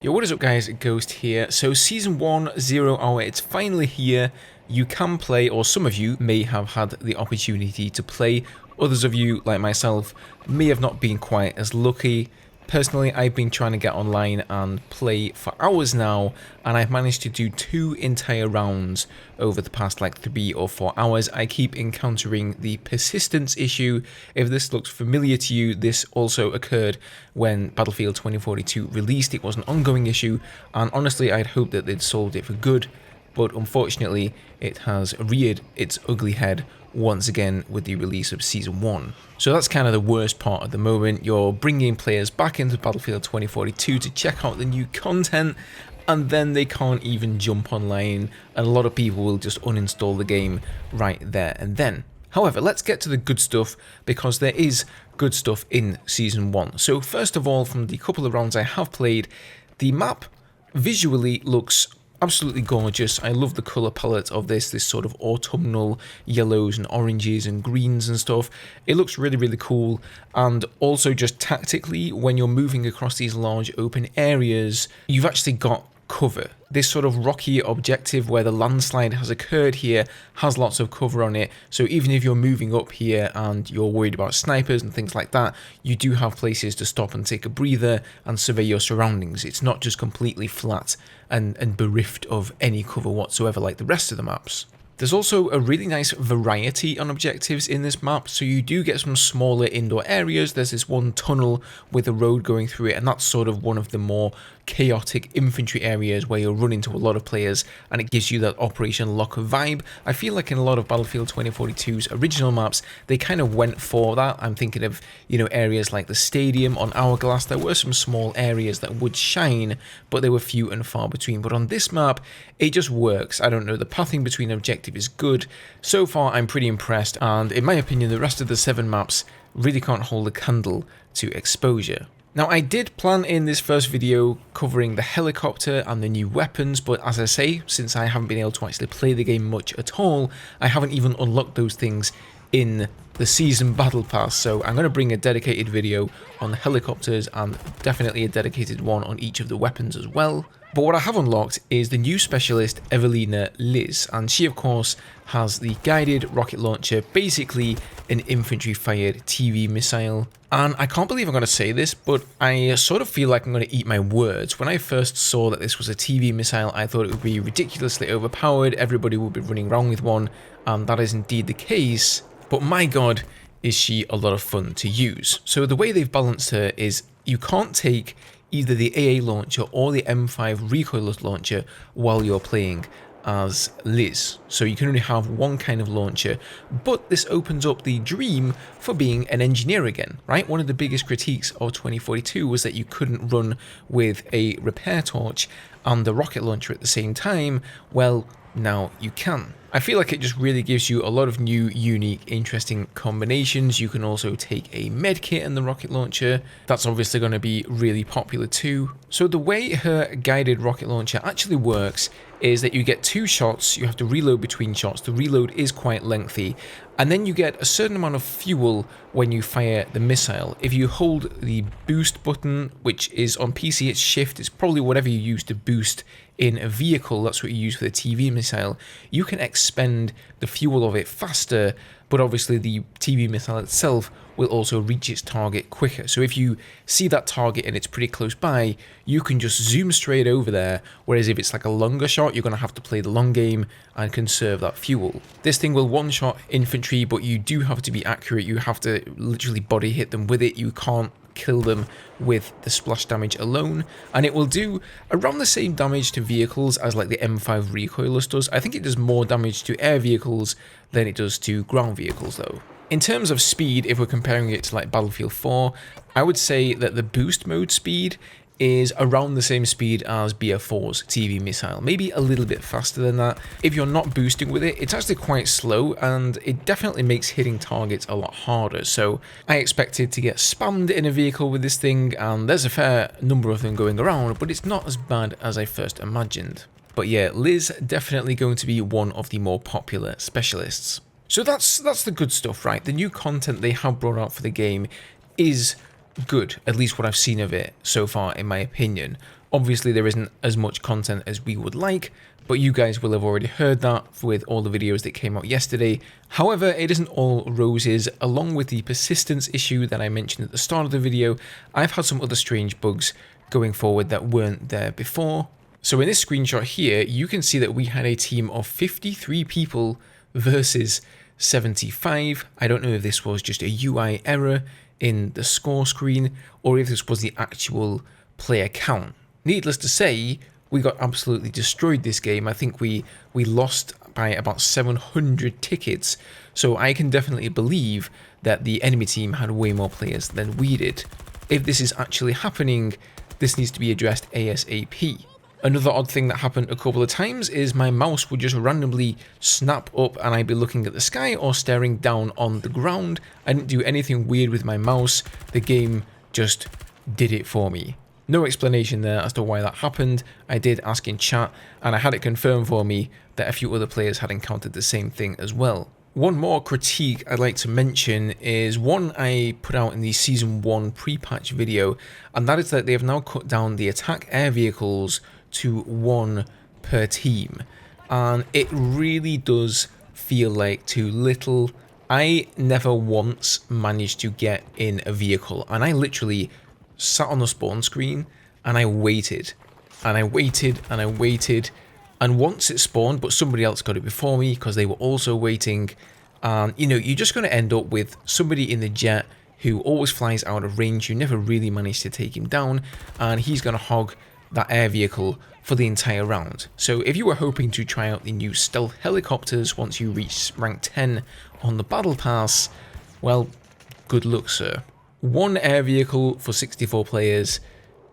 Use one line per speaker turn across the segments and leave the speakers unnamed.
Yo, what is up guys, Ghost here. So Season 1, 0 Hour, it's finally here. You can play, or some of you may have had the opportunity to play. Others of you, like myself, may have not been quite as lucky. Personally, I've been trying to get online and play for hours now, and I've managed to do 2 entire rounds over the past like 3 or 4 hours. I keep encountering the persistence issue. If this looks familiar to you, this also occurred when Battlefield 2042 released. It was an ongoing issue, and honestly, I'd hoped that they'd solved it for good, but unfortunately, it has reared its ugly head once again with the release of Season 1. So that's kind of the worst part at the moment. You're bringing players back into Battlefield 2042 to check out the new content, and then they can't even jump online, and a lot of people will just uninstall the game right there and then. However, let's get to the good stuff, because there is good stuff in Season 1. So first of all, from the couple of rounds I have played, the map visually looks absolutely gorgeous. I love the colour palette of this sort of autumnal yellows and oranges and greens and stuff. It looks really, really cool. And also just tactically, when you're moving across these large open areas, you've actually got cover. This sort of rocky objective where the landslide has occurred here has lots of cover on it, so even if you're moving up here and you're worried about snipers and things like that, you do have places to stop and take a breather and survey your surroundings. It's not just completely flat and bereft of any cover whatsoever like the rest of the maps. There's also a really nice variety on objectives in this map, so you do get some smaller indoor areas. There's this one tunnel with a road going through it, and that's sort of one of the more chaotic infantry areas where you'll run into a lot of players, and it gives you that Operation Locker vibe. I feel like in a lot of Battlefield 2042's original maps, they kind of went for that. I'm thinking of, areas like the stadium on Hourglass. There were some small areas that would shine, but they were few and far between. But on this map, it just works. I don't know, the pathing between objectives is good. So far, I'm pretty impressed, and in my opinion, the rest of the 7 maps really can't hold a candle to Exposure. Now, I did plan in this first video covering the helicopter and the new weapons, but as I say, since I haven't been able to actually play the game much at all, I haven't even unlocked those things in the Season Battle Pass, so I'm going to bring a dedicated video on the helicopters and definitely a dedicated one on each of the weapons as well. But what I have unlocked is the new specialist Evelina Liz, and she of course has the guided rocket launcher, basically an infantry-fired TV missile. And I can't believe I'm going to say this, but I sort of feel like I'm going to eat my words. When I first saw that this was a TV missile, I thought it would be ridiculously overpowered, everybody would be running around with one, and that is indeed the case. But my god, is she a lot of fun to use. So the way they've balanced her is you can't take either the AA launcher or the M5 recoilless launcher while you're playing as Liz. So you can only have one kind of launcher, but this opens up the dream for being an engineer again, right? One of the biggest critiques of 2042 was that you couldn't run with a repair torch and the rocket launcher at the same time. Well, now you can. I feel like it just really gives you a lot of new, unique, interesting combinations. You can also take a medkit in the rocket launcher. That's obviously going to be really popular too. So the way her guided rocket launcher actually works is that you get 2 shots, you have to reload between shots. The reload is quite lengthy, and then you get a certain amount of fuel when you fire the missile. If you hold the boost button, which is on PC, it's shift, it's probably whatever you use to boost in a vehicle, that's what you use for the TV missile, you can expend the fuel of it faster, but obviously the TV missile itself will also reach its target quicker. So if you see that target and it's pretty close by, you can just zoom straight over there, whereas if it's like a longer shot, you're going to have to play the long game and conserve that fuel. This thing will one-shot infantry, but you do have to be accurate. You have to literally body hit them with it. You can't kill them with the splash damage alone, and it will do around the same damage to vehicles as like the M5 recoilless does. I think it does more damage to air vehicles than it does to ground vehicles though. In terms of speed, if we're comparing it to like Battlefield 4, I would say that the boost mode speed is around the same speed as BF4's TV missile, maybe a little bit faster than that. If you're not boosting with it, it's actually quite slow, and it definitely makes hitting targets a lot harder. So I expected to get spammed in a vehicle with this thing, and there's a fair number of them going around, but it's not as bad as I first imagined. But yeah, Liz definitely going to be one of the more popular specialists. So that's the good stuff, right? The new content they have brought out for the game is good, at least what I've seen of it so far, in my opinion. Obviously there isn't as much content as we would like, but you guys will have already heard that with all the videos that came out yesterday. However, it isn't all roses. Along with the persistence issue that I mentioned at the start of the video, I've had some other strange bugs going forward that weren't there before. So in this screenshot here, you can see that we had a team of 53 people versus 75. I don't know if this was just a UI error in the score screen or if this was the actual player count. Needless to say, we got absolutely destroyed this game. I think we lost by about 700 tickets, so I can definitely believe that the enemy team had way more players than we did. If this is actually happening, this needs to be addressed ASAP. Another odd thing that happened a couple of times is my mouse would just randomly snap up and I'd be looking at the sky or staring down on the ground. I didn't do anything weird with my mouse, the game just did it for me. No explanation there as to why that happened. I did ask in chat and I had it confirmed for me that a few other players had encountered the same thing as well. One more critique I'd like to mention is one I put out in the Season 1 pre-patch video, and that is that they have now cut down the attack air vehicles to 1 per team. And it really does feel like too little. I never once managed to get in a vehicle, and I literally sat on the spawn screen and I waited and I waited and I waited, and once it spawned but somebody else got it before me because they were also waiting, and you know, you're just going to end up with somebody in the jet who always flies out of range. You never really manage to take him down and he's going to hog that air vehicle for the entire round. So if you were hoping to try out the new stealth helicopters once you reach rank 10 on the battle pass, well, good luck, sir. 1 air vehicle for 64 players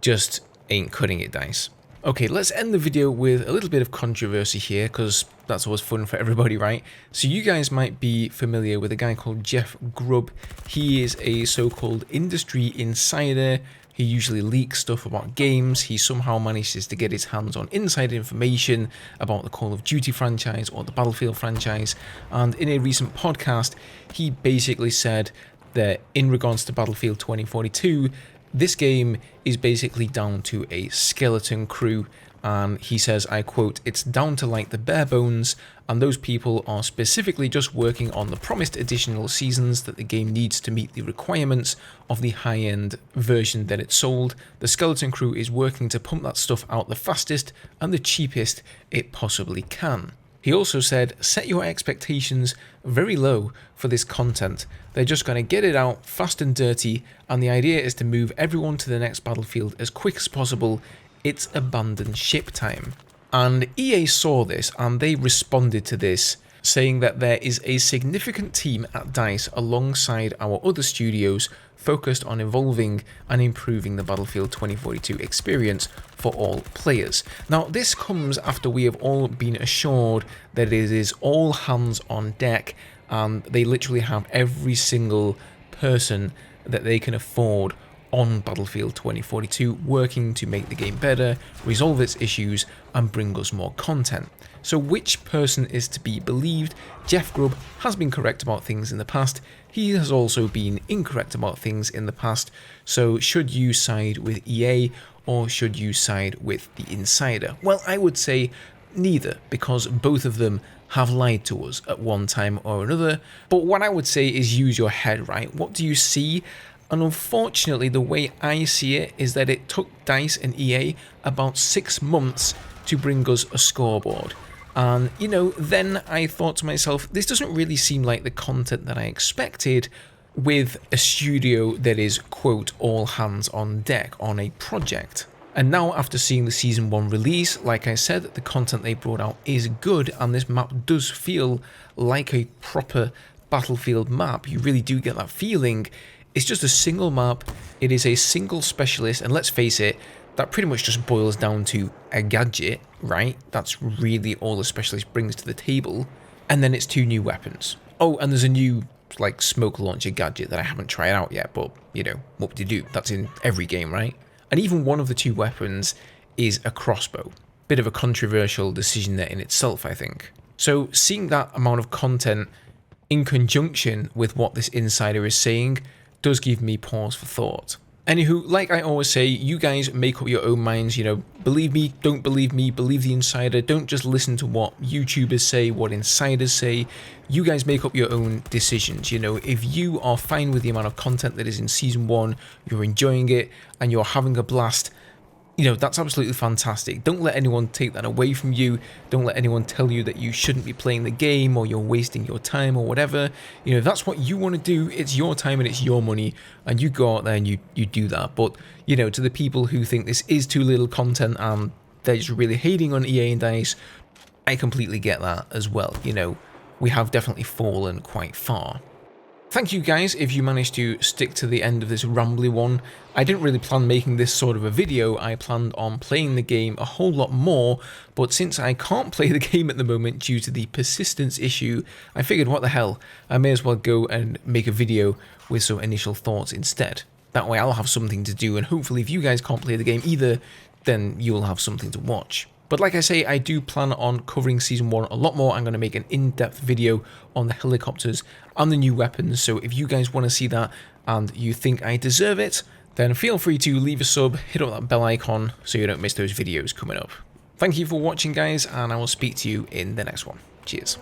just ain't cutting it, dice. Okay, let's end the video with a little bit of controversy here, because that's always fun for everybody, right? So you guys might be familiar with a guy called Jeff Grubb. He is a so-called industry insider. He usually leaks stuff about games. He somehow manages to get his hands on inside information about the Call of Duty franchise or the Battlefield franchise. And in a recent podcast, he basically said that in regards to Battlefield 2042, this game is basically down to a skeleton crew. And he says, I quote, "It's down to like the bare bones, and those people are specifically just working on the promised additional seasons that the game needs to meet the requirements of the high-end version that it sold. The skeleton crew is working to pump that stuff out the fastest and the cheapest it possibly can." He also said, set your expectations very low for this content. They're just going to get it out fast and dirty, and the idea is to move everyone to the next Battlefield as quick as possible. It's abandoned ship time. And EA saw this and they responded to this, saying that there is a significant team at DICE alongside our other studios focused on evolving and improving the Battlefield 2042 experience for all players. Now, this comes after we have all been assured that it is all hands on deck, and they literally have every single person that they can afford on Battlefield 2042 working to make the game better, resolve its issues, and bring us more content. So which person is to be believed? Jeff Grubb has been correct about things in the past. He has also been incorrect about things in the past. So should you side with EA or should you side with the insider? Well, I would say neither, because both of them have lied to us at one time or another. But what I would say is use your head, right? What do you see? And unfortunately, the way I see it is that it took DICE and EA about 6 months to bring us a scoreboard. And, you know, then I thought to myself, this doesn't really seem like the content that I expected with a studio that is, quote, all hands on deck on a project. And now, after seeing the Season 1 release, like I said, the content they brought out is good, and this map does feel like a proper Battlefield map. You really do get that feeling. It's just a single map, it is a single specialist, and let's face it, that pretty much just boils down to a gadget, right? That's really all the specialist brings to the table. And then it's 2 new weapons. Oh, and there's a new, like, smoke launcher gadget that I haven't tried out yet, but, you know, what would you do? That's in every game, right? And even one of the 2 weapons is a crossbow. Bit of a controversial decision there in itself, I think. So, seeing that amount of content in conjunction with what this insider is saying does give me pause for thought. Anywho, like I always say, you guys make up your own minds, you know, believe me, don't believe me, believe the insider, don't just listen to what YouTubers say, what insiders say, you guys make up your own decisions, you know, if you are fine with the amount of content that is in Season 1, you're enjoying it, and you're having a blast, you know, that's absolutely fantastic. Don't let anyone take that away from you. Don't let anyone tell you that you shouldn't be playing the game or you're wasting your time or whatever. You know, if that's what you want to do, it's your time and it's your money, and you go out there and you do that. But, you know, to the people who think this is too little content and they're just really hating on EA and DICE, I completely get that as well. You know, we have definitely fallen quite far. Thank you guys if you managed to stick to the end of this rambly one. I didn't really plan making this sort of a video, I planned on playing the game a whole lot more, but since I can't play the game at the moment due to the persistence issue, I figured what the hell, I may as well go and make a video with some initial thoughts instead. That way I'll have something to do, and hopefully if you guys can't play the game either, then you'll have something to watch. But like I say, I do plan on covering Season 1 a lot more. I'm going to make an in-depth video on the helicopters and the new weapons, so if you guys want to see that and you think I deserve it, then feel free to leave a sub, hit up that bell icon so you don't miss those videos coming up. Thank you for watching guys, and I will speak to you in the next one. Cheers.